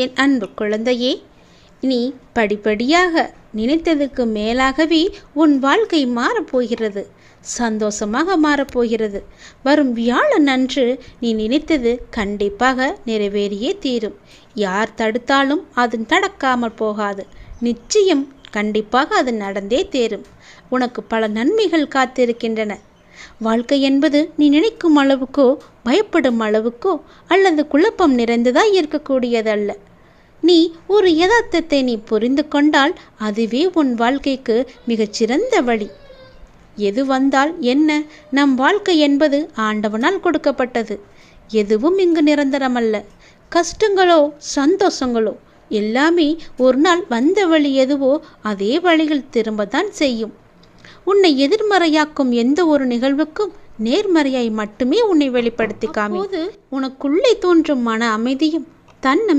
என் அன்பு குழந்தையே, நீ படிப்படியாக நினைத்ததுக்கு மேலாகவே உன் வாழ்க்கை மாறப்போகிறது. சந்தோஷமாக மாறப்போகிறது. வரும் வியாழன் அன்று நீ நினைத்தது கண்டிப்பாக நிறைவேறியே தீரும். யார் தடுத்தாலும் அது நடக்காமல் போகாது. நிச்சயம் கண்டிப்பாக அது நடந்தே தேரும். உனக்கு பல நன்மைகள் காத்திருக்கின்றன. வாழ்க்கை என்பது நீ நினைக்கும் அளவுக்கோ பயப்படும் அளவுக்கோ அல்லது குழப்பம் நிறைந்ததாய் இருக்கக்கூடியதல்ல. நீ ஒரு யதார்த்தத்தை நீ புரிந்து கொண்டால் அதுவே உன் வாழ்க்கைக்கு மிகச்சிறந்த வழி. எது வந்தால் என்ன, நம் வாழ்க்கை என்பது ஆண்டவனால் கொடுக்கப்பட்டது. எதுவும் இங்கு நிரந்தரமல்ல. கஷ்டங்களோ சந்தோஷங்களோ எல்லாமே ஒரு நாள் வந்த வழி எதுவோ அதே வழியில் திரும்பத்தான் செய்யும். உன்னை எதிர்மறையாக்கும் எந்த ஒரு நிகழ்வுக்கும் நேர்மறையாய் மட்டுமே உன்னை வெளிப்படுத்தி காமி. உனக்குள்ளே தோன்றும் மன அமைதியும் தன்னம்பிக்கை